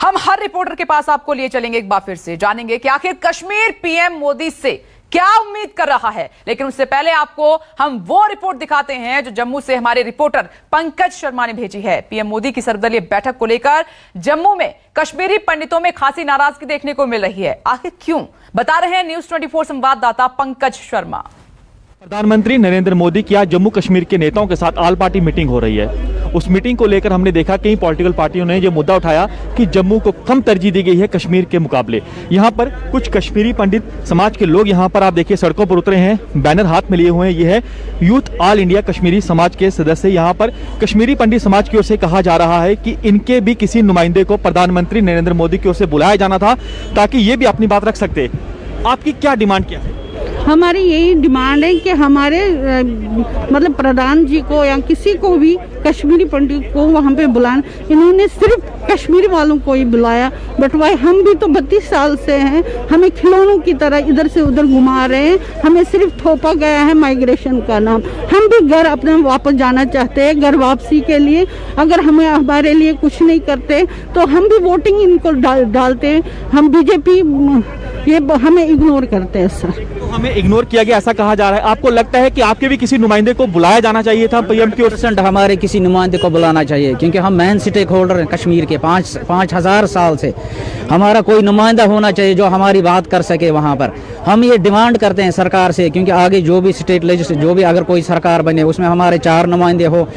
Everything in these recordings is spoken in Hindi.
हम हर रिपोर्टर के पास आपको लिए चलेंगे, एक बार फिर से जानेंगे कि आखिर कश्मीर पीएम मोदी से क्या उम्मीद कर रहा है। लेकिन उससे पहले आपको हम वो रिपोर्ट दिखाते हैं जो जम्मू से हमारे रिपोर्टर पंकज शर्मा ने भेजी है। पीएम मोदी की सर्वदलीय बैठक को लेकर जम्मू में कश्मीरी पंडितों में खासी नाराजगी देखने को मिल रही है। आखिर क्यों, बता रहे हैं न्यूज 24 संवाददाता पंकज शर्मा। प्रधानमंत्री नरेंद्र मोदी की आज जम्मू कश्मीर के नेताओं के साथ ऑल पार्टी मीटिंग हो रही है। उस मीटिंग को लेकर हमने देखा कई पॉलिटिकल पार्टियों ने यह मुद्दा उठाया कि जम्मू को कम तरजीह दी गई है कश्मीर के मुकाबले। यहाँ पर कुछ कश्मीरी पंडित समाज के लोग यहाँ पर आप देखिए सड़कों पर उतरे हैं, बैनर हाथ में लिए हुए हैं। यह है यूथ ऑल इंडिया कश्मीरी समाज के सदस्य। यहाँ पर कश्मीरी पंडित समाज की ओर से कहा जा रहा है कि इनके भी किसी नुमाइंदे को प्रधानमंत्री नरेंद्र मोदी की ओर से बुलाया जाना था ताकि ये भी अपनी बात रख सकते। आपकी क्या डिमांड क्या है? हमारी यही डिमांड है कि हमारे मतलब प्रधान जी को या किसी को भी कश्मीरी पंडित को वहाँ पे बुलाना। इन्होंने सिर्फ कश्मीरी वालों को ही बुलाया, बट भाई हम भी तो 32 साल से हैं, हमें खिलौनों की तरह इधर से उधर घुमा रहे हैं। हमें सिर्फ थोपा गया है माइग्रेशन का नाम। हम भी घर अपने वापस जाना चाहते हैं, घर वापसी के लिए। अगर हमें हमारे लिए कुछ नहीं करते तो हम भी वोटिंग इनको डालते हैं। हम बीजेपी ये हमें इग्नोर करते हैं सर। तो हमें इग्नोर किया गया ऐसा कहा जा रहा है। आपको लगता है कि आपके भी किसी नुमाइंदे को बुलाया जाना चाहिए था? पीएम की ओर से हमारे किसी नुमाइंदे को बुलाना चाहिए, क्योंकि हम मेन स्टेक होल्डर हैं कश्मीर के। 5,000 साल से हमारा कोई नुमाइंदा होना चाहिए जो हमारी बात कर सके वहाँ पर। हम ये डिमांड करते हैं सरकार से, क्योंकि आगे जो भी स्टेट लेजिस्लेचर जो भी अगर कोई सरकार बने उसमें हमारे 4 नुमाइंदे हो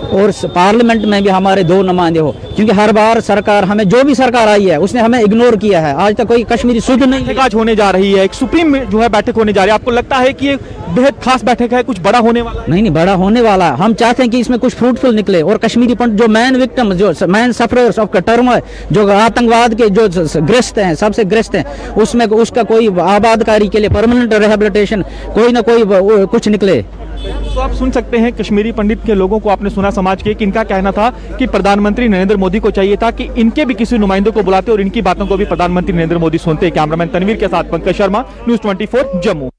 और पार्लियामेंट में भी हमारे 2 नुमाइंदे हो, क्योंकि हर बार सरकार हमें जो भी सरकार आई है उसने हमें इग्नोर किया है। आज तक कोई कश्मीरी शुद्ध नहीं। आज होने जा रही है एक सुप्रीम जो है बैठक होने जा रही है। आपको लगता है कि ये बेहद खास बैठक है, कुछ बड़ा होने वाला? नहीं, बड़ा होने वाला है। हम चाहते हैं कि इसमें कुछ फ्रूटफुल निकले और कश्मीरी पंडित जो मैन विक्टिम, जो मैन सफरर्स ऑफ टर्म है, जो आतंकवाद के जो ग्रस्त हैं, सबसे ग्रस्त हैं, उसमें उसका कोई आबादकारी के लिए परमानेंट रिहेबिलिटेशन कोई ना कोई कुछ निकले। तो आप सुन सकते हैं कश्मीरी पंडित के लोगों को, आपने सुना समाज के कि इनका कहना था कि प्रधानमंत्री नरेंद्र मोदी को चाहिए था कि इनके भी किसी नुमाइंदे को बुलाते और इनकी बातों को भी प्रधानमंत्री नरेंद्र मोदी सुनते। कैमरामैन तनवीर के साथ पंकज शर्मा, न्यूज 24 जम्मू।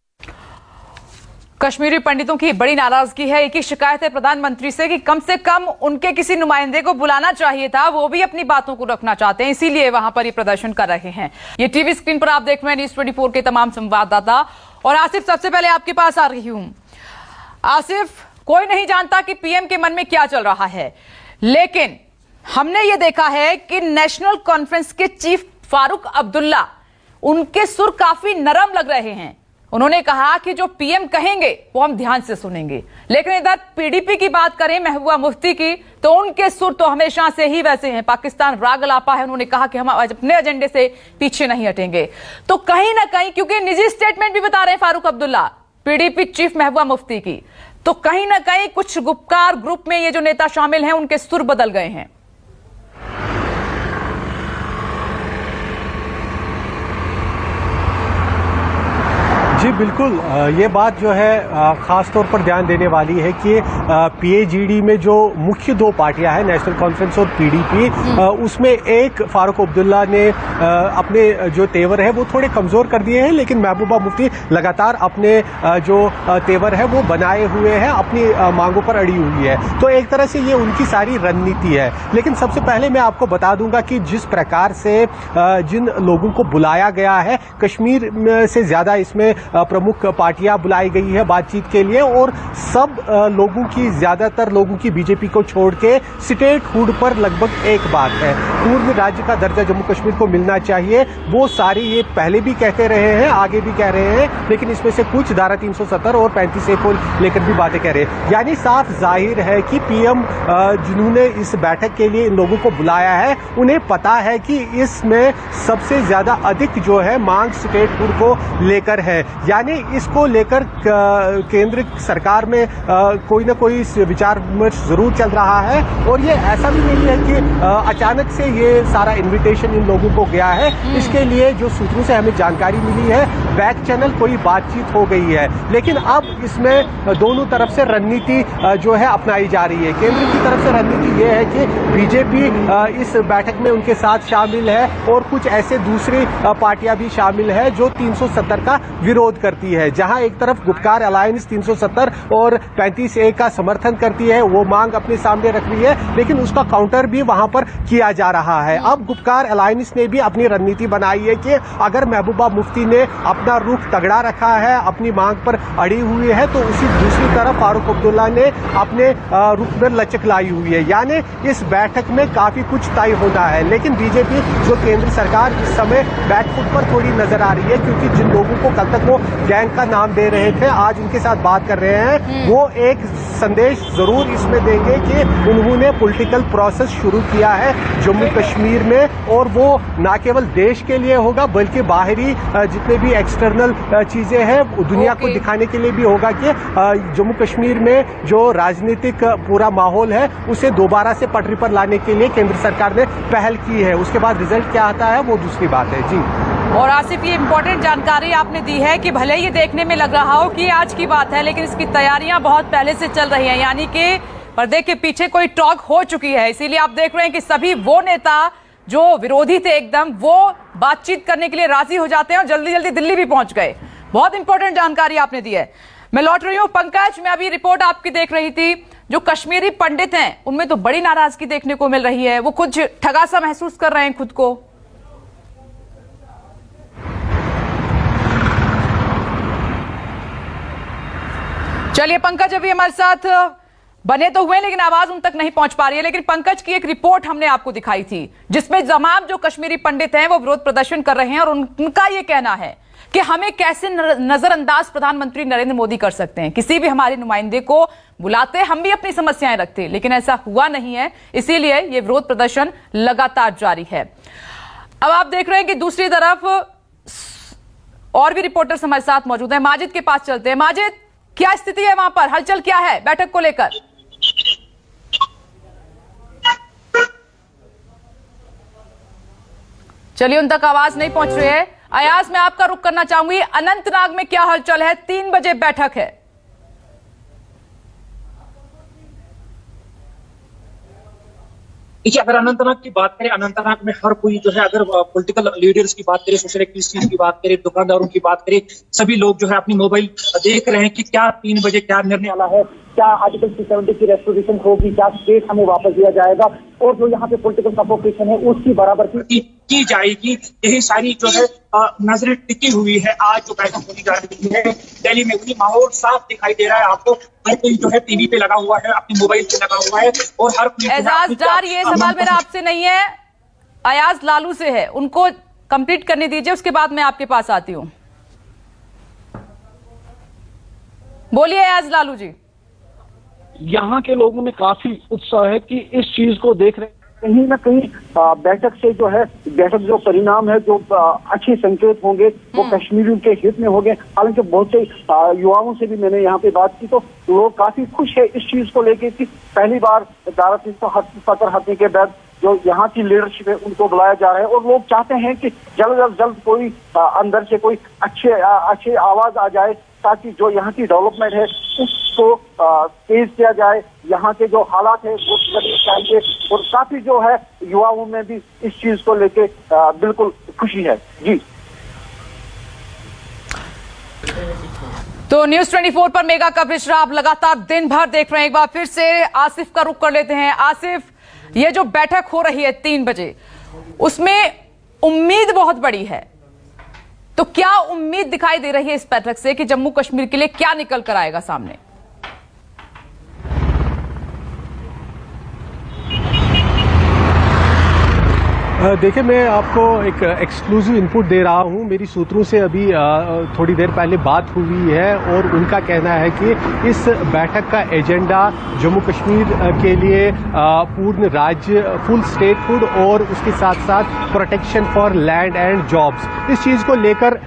कश्मीरी पंडितों की बड़ी नाराजगी है। एक ही शिकायत है प्रधानमंत्री से कि कम से कम उनके किसी नुमाइंदे को बुलाना चाहिए था, वो भी अपनी बातों को रखना चाहते हैं, इसीलिए वहां पर ये प्रदर्शन कर रहे हैं। ये टीवी स्क्रीन पर आप देख रहे हैं न्यूज 24 के तमाम संवाददाता। और आसिफ, सबसे पहले आपके पास आ रही हूं। आसिफ, कोई नहीं जानता कि पीएम के मन में क्या चल रहा है, लेकिन हमने ये देखा है कि नेशनल कॉन्फ्रेंस के चीफ फारूक अब्दुल्ला, उनके सुर काफी नरम लग रहे हैं। उन्होंने कहा कि जो पीएम कहेंगे वो हम ध्यान से सुनेंगे। लेकिन इधर पीडीपी की बात करें, महबूबा मुफ्ती की, तो उनके सुर तो हमेशा से ही वैसे हैं, पाकिस्तान राग लापा है। उन्होंने कहा कि हम अपने एजेंडे से पीछे नहीं हटेंगे। तो कहीं ना कहीं, क्योंकि निजी स्टेटमेंट भी बता रहे हैं फारूक अब्दुल्ला, पीडीपी चीफ महबूबा मुफ्ती की, तो कहीं ना कहीं कुछ गुपकार ग्रुप में ये जो नेता शामिल हैं उनके सुर बदल गए हैं। जी बिल्कुल, ये बात जो है ख़ास तौर पर ध्यान देने वाली है कि पीएजीडी में जो मुख्य 2 पार्टियां हैं, नेशनल कॉन्फ्रेंस और पीडीपी, उसमें एक फारूक अब्दुल्ला ने अपने जो तेवर है वो थोड़े कमज़ोर कर दिए हैं, लेकिन महबूबा मुफ्ती लगातार अपने जो तेवर है वो बनाए हुए हैं, अपनी मांगों पर अड़ी हुई है। तो एक तरह से ये उनकी सारी रणनीति है। लेकिन सबसे पहले मैं आपको बता दूंगा कि जिस प्रकार से जिन लोगों को बुलाया गया है, कश्मीर से ज़्यादा इसमें प्रमुख पार्टियां बुलाई गई है बातचीत के लिए, और सब लोगों की, ज्यादातर लोगों की बीजेपी को छोड़ के स्टेटहुड पर लगभग एक बात है, पूर्ण राज्य का दर्जा जम्मू कश्मीर को मिलना चाहिए। वो सारे ये पहले भी कहते रहे हैं, आगे भी कह रहे हैं, लेकिन इसमें से कुछ धारा 370 और 35A को लेकर भी बातें कह रहे हैं। यानी साफ जाहिर है कि पीएम जिन्होंने इस बैठक के लिए इन लोगों को बुलाया है, उन्हें पता है कि इसमें सबसे ज्यादा अधिक जो है मांग स्टेटहुड को लेकर है। यानी इसको लेकर केंद्र सरकार में कोई ना कोई विचार विमर्श जरूर चल रहा है। और ये ऐसा भी नहीं है कि अचानक से ये सारा इनविटेशन इन लोगों को गया है। इसके लिए जो सूत्रों से हमें जानकारी मिली है, बैक चैनल कोई बातचीत हो गई है। लेकिन अब इसमें दोनों तरफ से रणनीति जो है अपनाई जा रही है। केंद्र की तरफ से रणनीति ये है कि बीजेपी इस बैठक में उनके साथ शामिल है और कुछ ऐसे दूसरी पार्टियां भी शामिल है जो 370 का विरोध विरोध करती है। जहां एक तरफ गुपकार अलायंस 370 और 35A का समर्थन करती है, वो मांग अपने सामने रख रही है, लेकिन उसका काउंटर भी वहां पर किया जा रहा है। अब गुपकार अलायंस ने भी अपनी रणनीति बनाई है कि अगर महबूबा मुफ्ती ने अपना रुख तगड़ा रखा है, अपनी मांग पर अड़ी हुई है, तो उसी दूसरी तरफ फारूक अब्दुल्ला ने अपने रुख में लचक लाई हुई है। यानी इस बैठक में काफी कुछ तय होना है। लेकिन बीजेपी जो केंद्र सरकार इस समय बैकफुट पर थोड़ी नजर आ रही है, क्योंकि जिन लोगों को कल तक वो गैंग का नाम दे रहे थे, आज उनके साथ बात कर रहे हैं, वो एक संदेश जरूर इसमें देंगे कि उन्होंने पॉलिटिकल प्रोसेस शुरू किया है जम्मू कश्मीर में, और वो न केवल देश के लिए होगा बल्कि बाहरी जितने भी एक्सटर्नल चीजें हैं दुनिया को दिखाने के लिए भी होगा कि जम्मू कश्मीर में जो राजनीतिक पूरा माहौल है उसे दोबारा से पटरी पर लाने के लिए केंद्र सरकार ने पहल की है। उसके बाद रिजल्ट क्या आता है वो दूसरी बात है। जी, और आसिफ, ये इम्पोर्टेंट जानकारी आपने दी है कि भले ये देखने में लग रहा हो कि आज की बात है, लेकिन इसकी तैयारियां बहुत पहले से चल रही हैं, यानी कि पर्दे के पीछे कोई टॉक हो चुकी है। इसीलिए आप देख रहे हैं कि सभी वो नेता जो विरोधी थे एकदम, वो बातचीत करने के लिए राजी हो जाते हैं और जल्दी जल्दी दिल्ली भी पहुंच गए। बहुत इंपॉर्टेंट जानकारी आपने दी है। मैं लौट रही हूं पंकज, मैं अभी रिपोर्ट आपकी देख रही थी, जो कश्मीरी पंडित हैं उनमें तो बड़ी नाराजगी देखने को मिल रही है, वो कुछ ठगा सा महसूस कर रहे हैं खुद को। चलिए पंकज अभी हमारे साथ बने तो हुए, लेकिन आवाज उन तक नहीं पहुंच पा रही है। लेकिन पंकज की एक रिपोर्ट हमने आपको दिखाई थी जिसमें तमाम जो कश्मीरी पंडित हैं वो विरोध प्रदर्शन कर रहे हैं, और उनका ये कहना है कि हमें कैसे नजरअंदाज प्रधानमंत्री नरेंद्र मोदी कर सकते हैं। किसी भी हमारे नुमाइंदे को बुलाते, हम भी अपनी समस्याएं रखते, लेकिन ऐसा हुआ नहीं है, इसीलिए ये विरोध प्रदर्शन लगातार जारी है। अब आप देख रहे हैं कि दूसरी तरफ और भी रिपोर्टर्स हमारे साथ मौजूद हैं। माजिद के पास चलते हैं। माजिद, क्या स्थिति है वहां पर, हलचल क्या है बैठक को लेकर? चलिए, उन तक आवाज नहीं पहुंच रही है। अयाज, मैं आपका रुख करना चाहूंगी, अनंतनाग में क्या हलचल है? 3 बजे बैठक है। देखिए, अगर अनंतनाग की बात करें, अनंतनाग में हर कोई जो है, अगर पॉलिटिकल लीडर्स की बात करें, सोशल एक्टिविस्ट्स की बात करें, दुकानदारों की बात करें, सभी लोग जो है अपनी मोबाइल देख रहे हैं कि क्या 3 बजे क्या निर्णय आना है, क्या आर्टिकल 370 की रेस्टोरेशन होगी, क्या स्टेट हमें वापस दिया जाएगा, और जो यहाँ पे पॉलिटिकल सफोकेशन है उसकी बराबर की जाएगी। यही सारी जो है नजरें टिकी हुई है। आज जो बैठक होने जा रही है दिल्ली में, वही माहौल साफ दिखाई दे रहा है आपको। हर कोई जो है टीवी पे लगा हुआ है, अपनी मोबाइल पे लगा हुआ है, और हर कोई एजाज डार, ये सवाल मेरा आपसे नहीं है, अयाज लालू से है, उनको कंप्लीट करने दीजिए, उसके बाद मैं आपके पास आती हूं। बोलिए अयाज लालू जी। यहाँ के लोगों में काफी उत्साह है कि इस चीज को देख रहे हैं। कहीं ना कहीं बैठक से जो है, बैठक जो परिणाम है, जो अच्छे संकेत होंगे वो कश्मीरियों के हित में होंगे। हालांकि बहुत से युवाओं से भी मैंने यहाँ पे बात की, तो लोग काफी खुश है इस चीज को लेके कि पहली बार धारा 370 हटने के बाद जो यहाँ की लीडरशिप है उनको बुलाया जा रहा है, और लोग चाहते हैं कि जल्द अज जल्द कोई अंदर से कोई अच्छे आवाज आ जाए, ताकि जो यहाँ की डेवलपमेंट है उसको तेज किया जाए, यहाँ के जो हालात है वो सुधरने चाहिए। और काफी जो है युवाओं में भी इस चीज को लेके बिल्कुल खुशी है। जी, तो न्यूज 24 पर मेगा कवरेज रहा, आप लगातार दिन भर देख रहे हैं। एक बार फिर से आसिफ का रुख कर लेते हैं। आसिफ, ये जो बैठक हो रही है 3 बजे, उसमें उम्मीद बहुत बड़ी है, तो क्या उम्मीद दिखाई दे रही है इस बैठक से कि जम्मू कश्मीर के लिए क्या निकल कर आएगा सामने? देखिए, मैं आपको एक एक्सक्लूसिव इनपुट दे रहा हूं। मेरी सूत्रों से अभी थोड़ी देर पहले बात हुई है, और उनका कहना है कि इस बैठक का एजेंडा जम्मू कश्मीर के लिए पूर्ण राज्य, फुल स्टेटहुड, और उसके साथ साथ protection for land and jobs, इस चीज को लेकर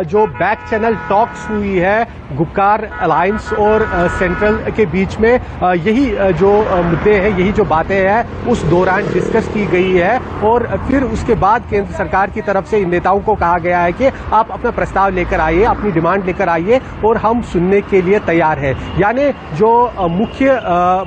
जो बैक चैनल टॉक्स हुई है गुपकार अलायंस और सेंट्रल के बीच में, यही जो मुद्दे हैं, यही जो बातें हैं उस दौरान डिस्कस की गई है। और फिर उसके बाद केंद्र सरकार की तरफ से इन नेताओं को कहा गया है कि आप अपना प्रस्ताव लेकर आइए, अपनी डिमांड लेकर आइए और हम सुनने के लिए तैयार हैं। यानी जो मुख्य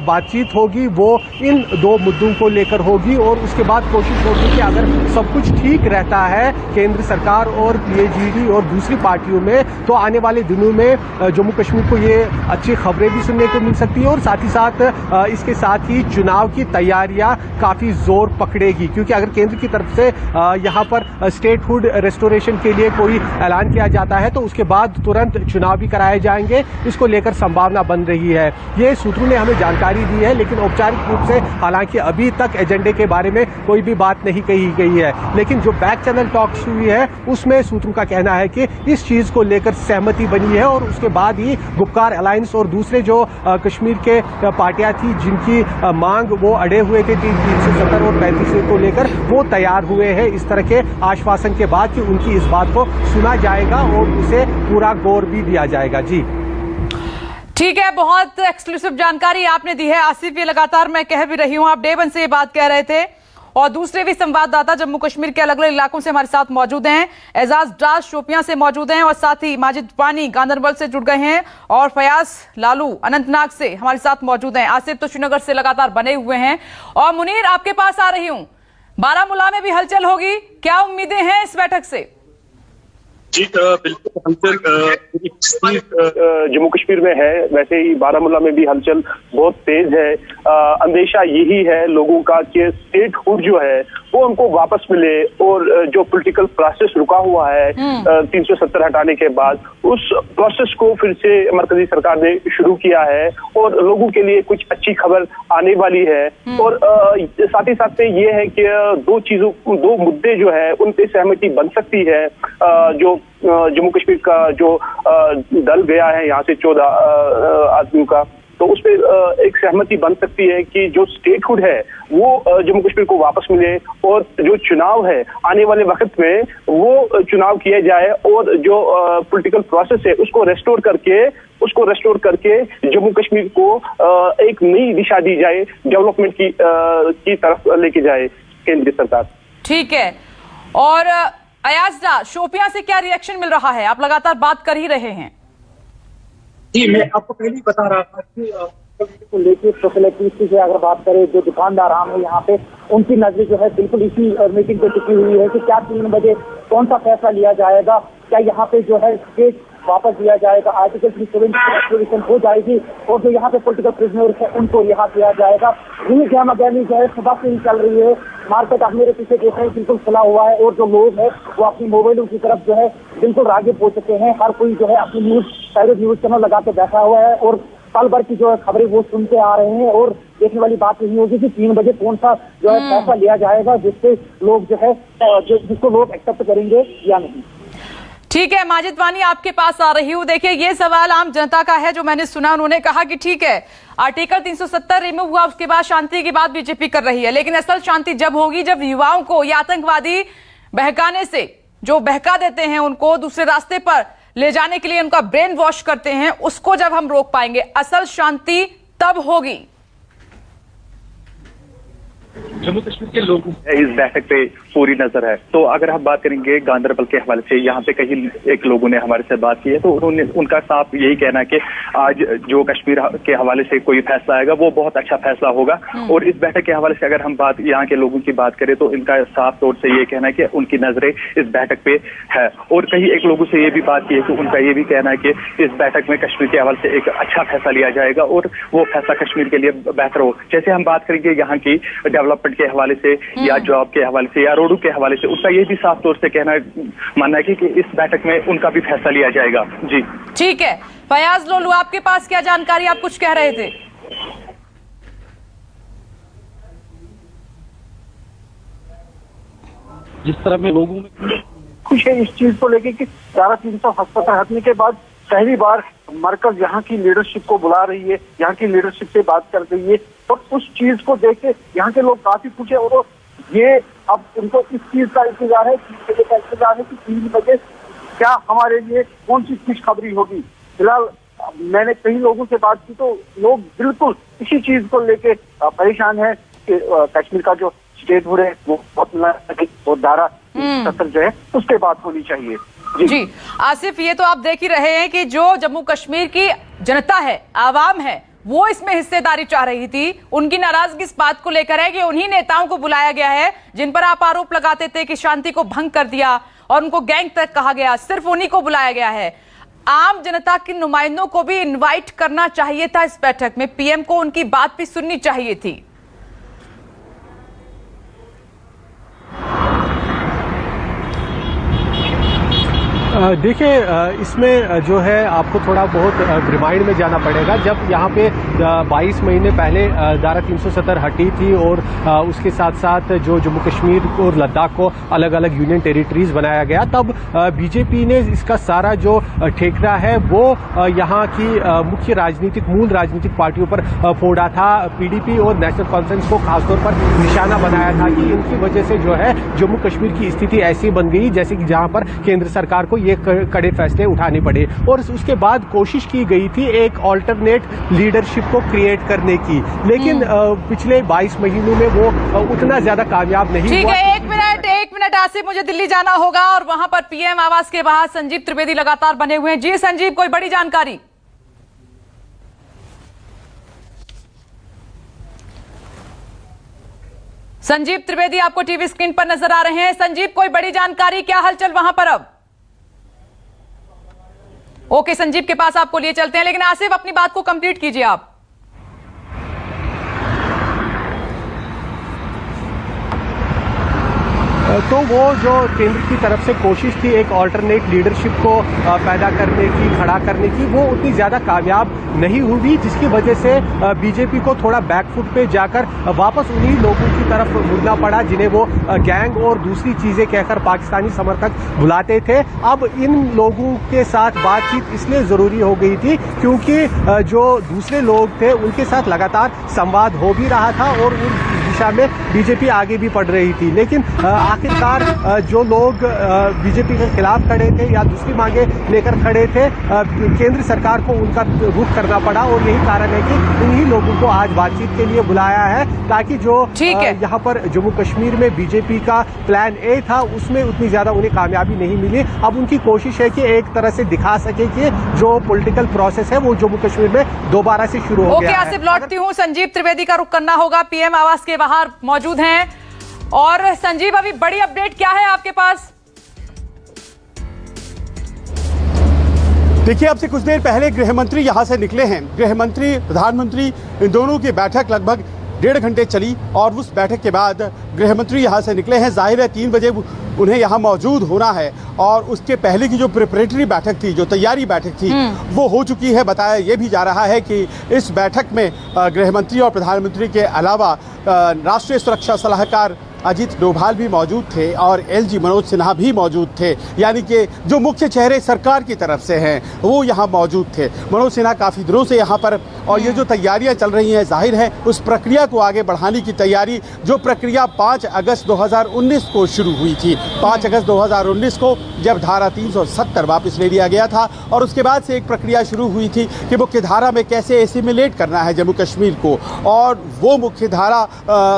बातचीत होगी वो इन दो मुद्दों को लेकर होगी और उसके बाद कोशिश होगी कि अगर सब कुछ ठीक रहता है केंद्र सरकार और पीएजीडी और दूसरी पार्टियों में, तो आने वाले दिनों में जम्मू कश्मीर को ये अच्छी खबरें भी सुनने को मिल सकती है और साथ ही साथ इसके साथ ही चुनाव की तैयारियां काफी जोर पकड़ेगी। क्योंकि अगर केंद्र की तरफ से यहां पर स्टेटहुड रेस्टोरेशन के लिए कोई ऐलान किया जाता है तो उसके बाद तुरंत चुनाव भी कराए जाएंगे, इसको लेकर संभावना बन रही है। ये सूत्रों ने हमें जानकारी दी है, लेकिन औपचारिक रूप से हालांकि अभी तक एजेंडे के बारे में कोई भी बात नहीं कही गई है। लेकिन जो बैक चैनल टॉक्स हुई है उसमें सूत्रों का कहना है कि इस चीज को लेकर सहमति बनी है और उसके बाद ही गुपकार अलायंस और दूसरे जो कश्मीर के पार्टियां थी जिनकी मांग वो अड़े हुए थे 370 और 35 को लेकर, वो तैयार हुए हैं इस तरह के आश्वासन के बाद कि उनकी इस बात को सुना जाएगा और उसे पूरा गौर भी दिया जाएगा। जी ठीक है, बहुत एक्सक्लूसिव जानकारी आपने दी है आसिफ। ये लगातार मैं कह भी रही हूं, आप डे वन से ये बात कह रहे थे और दूसरे भी संवाददाता जम्मू कश्मीर के अलग अलग इलाकों से हमारे साथ मौजूद हैं। एजाज डार शोपियां से मौजूद हैं और साथ ही माजिद वानी गांदरबल से जुड़ गए हैं और फयाज लालू अनंतनाग से हमारे साथ मौजूद हैं। आसिफ तो श्रीनगर से लगातार बने हुए हैं और मुनीर आपके पास आ रही हूं, बारामूला में भी हलचल होगी, क्या उम्मीदें हैं इस बैठक से? जी बिल्कुल, हलचल जम्मू कश्मीर में है, वैसे ही बारामूला में भी हलचल बहुत तेज है। अंदेशा यही है लोगों का कि स्टेटहुड जो है वो उनको वापस मिले और जो पॉलिटिकल प्रोसेस रुका हुआ है 370 हटाने के बाद, उस प्रोसेस को फिर से मरकजी सरकार ने शुरू किया है और लोगों के लिए कुछ अच्छी खबर आने वाली है। और साथ ही साथ ये है कि दो मुद्दे जो है उन पे सहमति बन सकती है। जो जम्मू कश्मीर का जो दल गया है यहाँ से 14 आदमियों का, तो उस पर एक सहमति बन सकती है कि जो स्टेटहुड है वो जम्मू कश्मीर को वापस मिले और जो चुनाव है आने वाले वक्त में वो चुनाव किए जाए और जो पॉलिटिकल प्रोसेस है उसको रेस्टोर करके जम्मू कश्मीर को एक नई दिशा दी जाए, डेवलपमेंट की तरफ लेके जाए केंद्रीय सरकार। ठीक है, और अयाजदा शोपियां से क्या रिएक्शन मिल रहा है? आप लगातार बात कर ही रहे हैं। जी, मैं आपको पहले ही बता रहा था कि को लेकर सोशलिटी से अगर बात करें, जो दुकानदार हैं यहाँ पे, उनकी नजर जो है बिल्कुल इसी मीटिंग पे टिकी हुई है कि क्या 3 बजे कौन सा फैसला लिया जाएगा, क्या यहाँ पे जो है स्टेट वापस दिया जाएगा, आर्टिकल 370 हो जाएगी और जो यहाँ पे पॉलिटिकल प्रिजनर है उनको रिहा किया जाएगा। ये जहमगहमी जो है सुबह से ही चल रही है। मार्केट आप मेरे पीछे देख रहे हैं बिल्कुल खुला हुआ है और जो लोग हैं वो अपनी मोबाइलों की तरफ जो है बिल्कुल राग़िब हो चुके हैं। हर कोई जो है अपनी न्यूज चैनल लगा के बैठा हुआ है और पल भर की जो है खबरें वो सुनते आ रहे हैं और देखने वाली बात यही होगी कि 3 बजे कौन सा जो है फैसला लिया जाएगा जिससे लोग जो है जिसको लोग एक्सेप्ट करेंगे या नहीं। ठीक है, माजिद वानी आपके पास आ रही हूँ। देखिए, ये सवाल आम जनता का है। जो मैंने सुना, उन्होंने कहा कि ठीक है आर्टिकल 370 रिमूव हुआ, उसके बाद शांति की बात बीजेपी कर रही है, लेकिन असल शांति जब होगी जब युवाओं को ये आतंकवादी बहकाने से, जो बहका देते हैं उनको दूसरे रास्ते पर ले जाने के लिए उनका ब्रेन वॉश करते हैं, उसको जब हम रोक पाएंगे, असल शांति तब होगी। जम्मू कश्मीर के लोगों इस बैठक पे पूरी नजर है। तो अगर हम बात करेंगे गांदरबल के हवाले से, यहाँ पे कई एक लोगों ने हमारे से बात की है, तो उनका साफ यही कहना है कि आज जो कश्मीर के हवाले से कोई फैसला आएगा वो बहुत अच्छा फैसला होगा। और इस बैठक के हवाले से अगर हम बात यहाँ के लोगों की बात करें तो इनका साफ तौर से ये कहना है कि उनकी नजरें इस बैठक पे है। और कई एक लोगों से ये भी बात की है कि उनका ये भी कहना है कि इस बैठक में कश्मीर के हवाले से एक अच्छा फैसला लिया जाएगा और वो फैसला कश्मीर के लिए बेहतर हो। जैसे हम बात करेंगे यहाँ की डेवलपमेंट के हवाले से या जॉब के हवाले से या रोडों के हवाले से, उसका ये भी साफ तौर से मानना है कि इस बैठक में उनका भी फैसला लिया जाएगा। जी ठीक है, फयाज लोलू आपके पास क्या जानकारी? आप कुछ कह रहे थे। जिस तरह में लोगों में खुश है इस चीज को लेके कि 370 हटने के बाद पहली बार मरकज यहाँ की लीडरशिप को बुला रही है, यहाँ की लीडरशिप से बात कर रही है और उस चीज को देख के यहाँ के लोग काफी खुश है। और ये अब उनको इस चीज का इंतजार है, 3 बजे का इंतजार है कि 3 बजे क्या हमारे लिए कौन सी खुशखबरी होगी। फिलहाल मैंने कई लोगों से बात की तो लोग बिल्कुल इसी चीज को लेके परेशान है कि कश्मीर का जो स्टेटहुड है वो धारा 70 जो है उस पर बात होनी चाहिए। जी आसिफ, ये तो आप देख ही रहे हैं कि जो जम्मू कश्मीर की जनता है, आवाम है, वो इसमें हिस्सेदारी चाह रही थी। उनकी नाराजगी इस बात को लेकर है कि उन्हीं नेताओं को बुलाया गया है जिन पर आप आरोप लगाते थे कि शांति को भंग कर दिया और उनको गैंग तक कहा गया, सिर्फ उन्हीं को बुलाया गया है। आम जनता के नुमाइंदों को भी इनवाइट करना चाहिए था इस बैठक में, पीएम को उनकी बात भी सुननी चाहिए थी। देखिए, इसमें जो है आपको थोड़ा बहुत रिमाइंड में जाना पड़ेगा। जब यहाँ पे 22 महीने पहले धारा 370 हटी थी और उसके साथ साथ जो जम्मू कश्मीर और लद्दाख को अलग अलग यूनियन टेरिटरीज बनाया गया, तब बीजेपी ने इसका सारा जो ठेकरा है वो यहाँ की मुख्य मूल राजनीतिक पार्टियों पर फोड़ा था। पीडीपी और नेशनल कॉन्फ्रेंस को खासतौर पर निशाना बनाया था कि इनकी वजह से जो है जम्मू कश्मीर की स्थिति ऐसी बन गई जैसे कि जहाँ पर केंद्र सरकार को ये कड़े फैसले उठाने पड़े। और उसके बाद कोशिश की गई थी एक ऑल्टरनेट लीडरशिप को क्रिएट करने की, लेकिन पिछले 22 महीनों में वो उतना ज्यादा कामयाब नहीं हुआ। ठीक है, एक मिनट आसिफ, मुझे दिल्ली जाना होगा और वहां पर पीएम आवास के बाहर संजीव त्रिवेदी लगातार बने हुए हैं। जी संजीव, कोई बड़ी जानकारी? संजीव त्रिवेदी आपको टीवी स्क्रीन पर नजर आ रहे हैं। संजीव, कोई बड़ी जानकारी, क्या हलचल वहां पर अब? ओके, संजीव के पास आपको लिए चलते हैं, लेकिन आसिफ अपनी बात को कंप्लीट कीजिए आप। तो वो जो केंद्र की तरफ से कोशिश थी एक ऑल्टरनेट लीडरशिप को पैदा करने की, खड़ा करने की, वो उतनी ज्यादा कामयाब नहीं हुई, जिसकी वजह से बीजेपी को थोड़ा बैकफुट पे जाकर वापस उन्हीं लोगों की तरफ मुड़ना पड़ा जिन्हें वो गैंग और दूसरी चीजें कहकर पाकिस्तानी समर्थक बुलाते थे। अब इन लोगों के साथ बातचीत इसलिए जरूरी हो गई थी क्योंकि जो दूसरे लोग थे उनके साथ लगातार संवाद हो भी रहा था और उस दिशा में बीजेपी आगे भी बढ़ रही थी। लेकिन आखिरकार जो लोग बीजेपी के खिलाफ खड़े थे या दूसरी मांगे लेकर खड़े थे, केंद्र सरकार को उनका रुख करना पड़ा और यही कारण है कि उन्हीं लोगों को आज बातचीत के लिए बुलाया है, ताकि जो यहाँ पर जम्मू कश्मीर में बीजेपी का प्लान ए था उसमें उतनी ज्यादा उन्हें कामयाबी नहीं मिली। अब उनकी कोशिश है कि एक तरह से दिखा सके कि जो पॉलिटिकल प्रोसेस है वो जम्मू कश्मीर में दोबारा से शुरू हो गया है। आसिफ, लौटती हूँ, संजीव त्रिवेदी का रुख करना होगा, पीएम आवास के बाहर मौजूद हैं। और संजीव, अभी बड़ी अपडेट क्या है आपके पास? देखिए, अब से कुछ देर पहले गृह मंत्री यहां से निकले हैं। गृह मंत्री, प्रधानमंत्री, इन दोनों की बैठक लगभग 1.5 घंटे चली और उस बैठक के बाद गृह मंत्री यहां से निकले हैं। जाहिर है 3 बजे उन्हें यहां मौजूद होना है और उसके पहले की जो प्रिपरेटरी बैठक थी, जो तैयारी बैठक थी, वो हो चुकी है। बताया ये भी जा रहा है कि इस बैठक में गृह मंत्री और प्रधानमंत्री के अलावा राष्ट्रीय सुरक्षा सलाहकार अजीत डोभाल भी मौजूद थे और एलजी मनोज सिन्हा भी मौजूद थे, यानी कि जो मुख्य चेहरे सरकार की तरफ से हैं वो यहाँ मौजूद थे। मनोज सिन्हा काफ़ी दिनों से यहाँ पर, और ये जो तैयारियाँ चल रही हैं, जाहिर है उस प्रक्रिया को आगे बढ़ाने की तैयारी, जो प्रक्रिया 5 अगस्त 2019 को शुरू हुई थी। 5 अगस्त 2019 को जब धारा 370 वापस ले लिया गया था और उसके बाद से एक प्रक्रिया शुरू हुई थी कि मुख्य धारा में कैसे एसिमिलेट करना है जम्मू कश्मीर को, और वो मुख्य धारा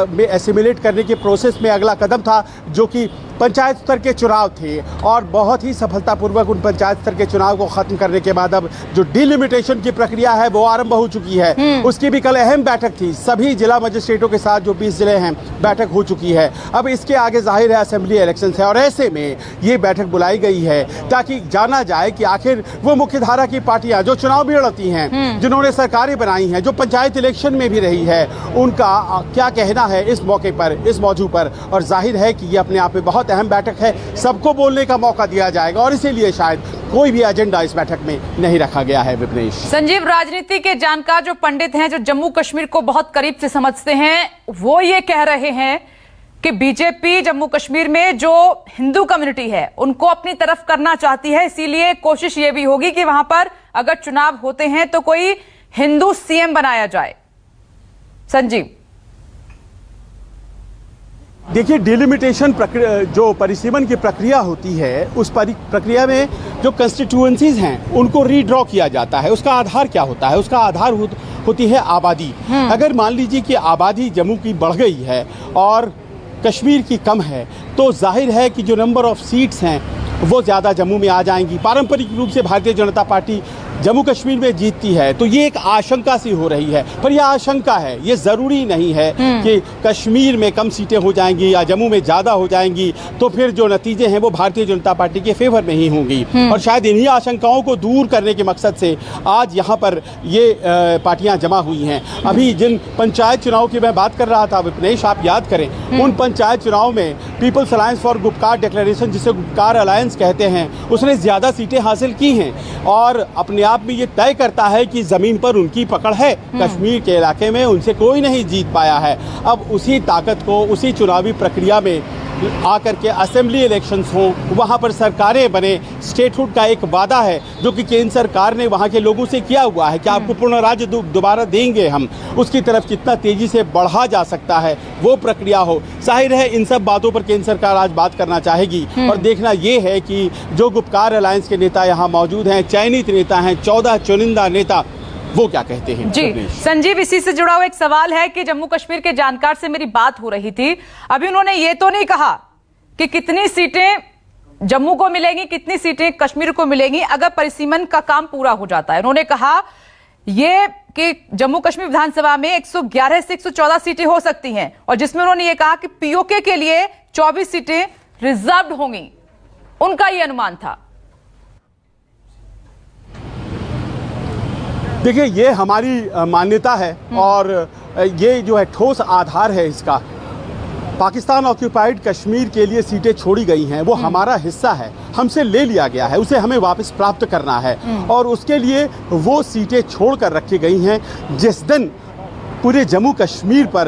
में एसिमिलेट करने के प्रोसेस में अगला कदम था जो कि पंचायत स्तर के चुनाव थे। और बहुत ही सफलतापूर्वक उन पंचायत स्तर के चुनाव को खत्म करने के बाद अब जो डिलिमिटेशन की प्रक्रिया है वो आरंभ हो चुकी है। उसकी भी कल अहम बैठक थी, सभी जिला मजिस्ट्रेटों के साथ जो 20 जिले हैं बैठक हो चुकी है। अब इसके आगे जाहिर है असेंबली इलेक्शन है और ऐसे में ये बैठक बुलाई गई है ताकि जाना जाए कि आखिर वो मुख्य धारा की पार्टियां जो चुनाव भी लड़ती हैं, जिन्होंने सरकारें बनाई हैं, जो पंचायत इलेक्शन में भी रही है, उनका क्या कहना है इस मौके पर, इस मौजू पर। और जाहिर है कि ये अपने आप में बहुत अहम बैठक है, सबको बोलने का मौका दिया जाएगा और इसीलिए शायद कोई भी एजेंडा इस बैठक में नहीं रखा गया है। विपनेश, संजीव, राजनीति के जानकार जो पंडित हैं, जो जम्मू कश्मीर को बहुत करीब से समझते हैं, वो ये कह रहे हैं कि बीजेपी जम्मू कश्मीर में जो हिंदू कम्युनिटी है उनको अपनी तरफ करना चाहती है, इसीलिए कोशिश ये भी होगी कि वहां पर अगर चुनाव होते हैं तो कोई हिंदू सीएम बनाया जाए। संजीव, देखिए, डिलिमिटेशन जो परिसीमन की प्रक्रिया होती है, उस प्रक्रिया में जो कंस्टिट्यूएंसीज हैं उनको रीड्रॉ किया जाता है। उसका आधार क्या होता है? उसका आधार होती है आबादी। अगर मान लीजिए कि आबादी जम्मू की बढ़ गई है और कश्मीर की कम है तो जाहिर है कि जो नंबर ऑफ सीट्स हैं वो ज़्यादा जम्मू में आ जाएंगी। पारंपरिक रूप से भारतीय जनता पार्टी जम्मू कश्मीर में जीतती है, तो ये एक आशंका सी हो रही है, पर यह आशंका है, ये ज़रूरी नहीं है कि कश्मीर में कम सीटें हो जाएंगी या जम्मू में ज़्यादा हो जाएंगी तो फिर जो नतीजे हैं वो भारतीय जनता पार्टी के फेवर में ही होंगी। और शायद इन्हीं आशंकाओं को दूर करने के मकसद से आज यहाँ पर ये पार्टियाँ जमा हुई हैं। अभी जिन पंचायत चुनाव की मैं बात कर रहा था विपनेश, आप याद करें, उन पंचायत चुनाव में people's alliance for Gupkar declaration, जिसे गुपकार अलायंस कहते हैं, उसने ज़्यादा सीटें हासिल की हैं और अपने आप में ये तय करता है कि ज़मीन पर उनकी पकड़ है। कश्मीर के इलाके में उनसे कोई नहीं जीत पाया है। अब उसी ताकत को उसी चुनावी प्रक्रिया में आकर के असेंबली इलेक्शंस हों, वहाँ पर सरकारें बने, स्टेटहुड का एक वादा है जो कि केंद्र सरकार ने वहाँ के लोगों से किया हुआ है कि आपको पूर्ण राज्य दोबारा देंगे हम, उसकी तरफ कितना तेज़ी से बढ़ा जा सकता है वो प्रक्रिया हो। जाहिर है इन सब बातों पर केंद्र सरकार आज बात करना चाहेगी और देखना ये है कि जो गुपकार अलायंस के नेता यहाँ मौजूद हैं, चयनित नेता हैं, 14 चुनिंदा नेता, वो क्या कहते हैं। जी संजीव, इसी से जुड़ा हुआ एक सवाल है कि जम्मू कश्मीर के जानकार से मेरी बात हो रही थी, अभी उन्होंने ये तो नहीं कहा कि कितनी सीटें जम्मू को मिलेंगी, कितनी सीटें कश्मीर को मिलेंगी अगर परिसीमन का काम पूरा हो जाता है। उन्होंने कहा ये कि जम्मू कश्मीर विधानसभा में 111 से 114 सीटें हो सकती हैं और जिसमें उन्होंने ये कहा कि पीओके के लिए 24 सीटें रिजर्व्ड होंगी, उनका ये अनुमान था। देखिए, ये हमारी मान्यता है और ये जो है ठोस आधार है इसका। पाकिस्तान ऑक्यूपाइड कश्मीर के लिए सीटें छोड़ी गई हैं, वो हमारा हिस्सा है, हमसे ले लिया गया है, उसे हमें वापस प्राप्त करना है और उसके लिए वो सीटें छोड़ कर रखी गई हैं। जिस दिन पूरे जम्मू कश्मीर पर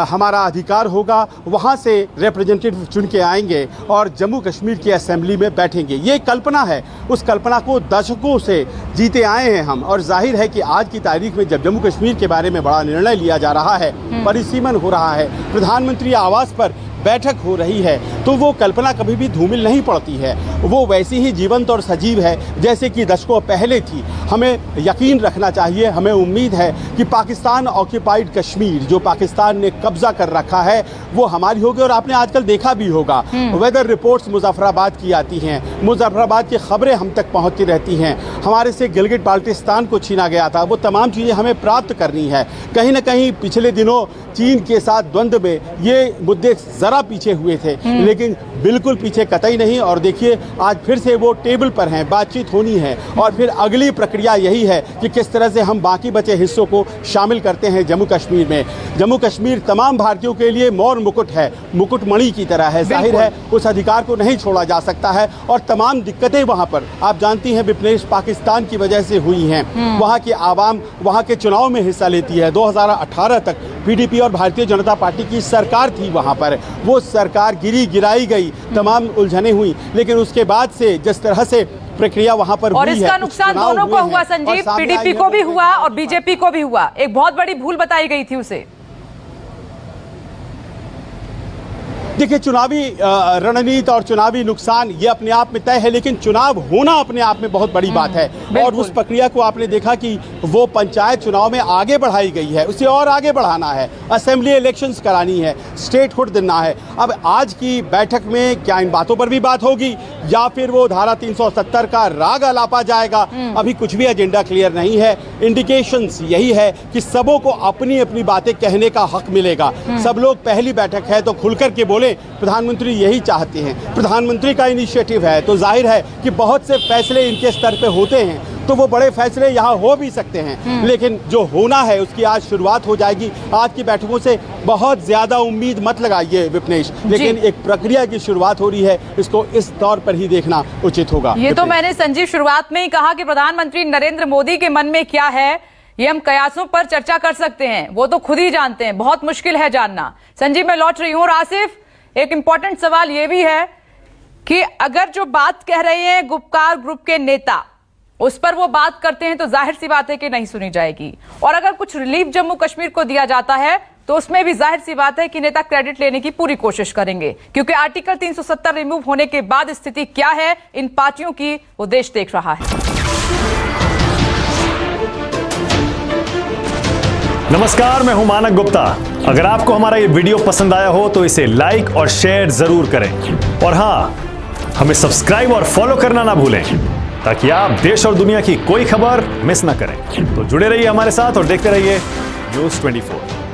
हमारा अधिकार होगा, वहाँ से रिप्रेजेंटेटिव चुन के आएंगे और जम्मू कश्मीर की असेंबली में बैठेंगे। ये कल्पना है, उस कल्पना को दशकों से जीते आए हैं हम और जाहिर है कि आज की तारीख में जब जम्मू कश्मीर के बारे में बड़ा निर्णय लिया जा रहा है, परिसीमन हो रहा है, प्रधानमंत्री आवास पर बैठक हो रही है, तो वो कल्पना कभी भी धूमिल नहीं पड़ती है, वो वैसी ही जीवंत और सजीव है जैसे कि दशकों पहले थी। हमें यकीन रखना चाहिए, हमें उम्मीद है कि पाकिस्तान ऑक्यूपाइड कश्मीर जो पाकिस्तान ने कब्जा कर रखा है वो हमारी होगी। और आपने आजकल देखा भी होगा, वेदर रिपोर्ट्स मुजफ्फराबाद की आती हैं, मुजफ्फराबाद की खबरें हम तक पहुंचती रहती हैं। हमारे से गिलगित बाल्टिस्तान को छीना गया था, वो तमाम चीज़ें हमें प्राप्त करनी है। कहीं ना कहीं पिछले दिनों चीन के साथ द्वंद्व में ये मुद्दे ज़रा पीछे हुए थे, लेकिन बिल्कुल पीछे कतई नहीं। और देखिए आज फिर से वो टेबल पर हैं, बातचीत होनी है और फिर अगली प्रक्रिया यही है कि किस तरह से हम बाकी बचे हिस्सों को शामिल करते हैं जम्मू कश्मीर में। जम्मू कश्मीर तमाम भारतीयों के लिए मौन मुकुट है, मुकुटमणि की तरह है। जाहिर है उस अधिकार को नहीं छोड़ा जा सकता है और तमाम दिक्कतें वहाँ पर आप जानती हैं विपनेश, पाकिस्तान की वजह से हुई हैं। वहाँ की आवाम वहाँ के चुनाव में हिस्सा लेती है। 2018 तक पीडीपी और भारतीय जनता पार्टी की सरकार थी वहाँ पर, वो सरकार गिराई गई, तमाम उलझनें हुई, लेकिन उसके बाद से जिस तरह से प्रक्रिया वहां पर और हुई इसका है, नुकसान दोनों को हुआ संजीव, पीडीपी को भी हुआ और बीजेपी को भी हुआ। एक बहुत बड़ी भूल बताई गई थी उसे। देखिए, चुनावी रणनीति और चुनावी नुकसान ये अपने आप में तय है, लेकिन चुनाव होना अपने आप में बहुत बड़ी बात है। और उस प्रक्रिया को आपने देखा कि वो पंचायत चुनाव में आगे बढ़ाई गई है, उसे और आगे बढ़ाना है, असेंबली इलेक्शंस करानी है, स्टेटहुड देना है। अब आज की बैठक में क्या इन बातों पर भी बात होगी या फिर वो धारा 370 का राग अलापा जाएगा, अभी कुछ भी एजेंडा क्लियर नहीं है। इंडिकेशंस यही है कि सबों को अपनी अपनी बातें कहने का हक मिलेगा। सब लोग, पहली बैठक है तो खुलकर के बोले, प्रधानमंत्री यही चाहते हैं, प्रधानमंत्री का इनिशिएटिव है, तो जाहिर है कि बहुत से फैसले इनके स्तर पे होते हैं, तो वो बड़े फैसले यहाँ हो भी सकते हैं, लेकिन जो होना है उसकी आज शुरुआत हो जाएगी। आज की बैठकों से बहुत ज्यादा उम्मीद मत लगाइए विपनेश, लेकिन एक प्रक्रिया की शुरुआत हो रही है, इसको इस तौर पर ही देखना उचित होगा। ये तो मैंने संजीव शुरुआत में ही कहा कि प्रधानमंत्री नरेंद्र मोदी के मन में क्या है ये हम कयासों पर चर्चा कर सकते हैं, वो तो खुद ही जानते हैं, बहुत मुश्किल है जानना। संजीव, मैं लौट रही हूँ। और आसिफ, एक इंपॉर्टेंट सवाल ये भी है कि अगर जो बात कह रहे हैं गुपकार ग्रुप के नेता, उस पर वो बात करते हैं तो जाहिर सी बात है कि नहीं सुनी जाएगी। और अगर कुछ रिलीफ जम्मू कश्मीर को दिया जाता है तो उसमें भी जाहिर सी बात है कि नेता क्रेडिट लेने की पूरी कोशिश करेंगे, क्योंकि आर्टिकल 370 रिमूव होने के बाद स्थिति क्या है इन पार्टियों की, वो देश देख रहा है। नमस्कार, मैं हूं मानक गुप्ता। अगर आपको हमारा ये वीडियो पसंद आया हो तो इसे लाइक और शेयर जरूर करें, और हाँ, हमें सब्सक्राइब और फॉलो करना ना भूलें ताकि आप देश और दुनिया की कोई खबर मिस ना करें। तो जुड़े रहिए हमारे साथ और देखते रहिए न्यूज़ 24।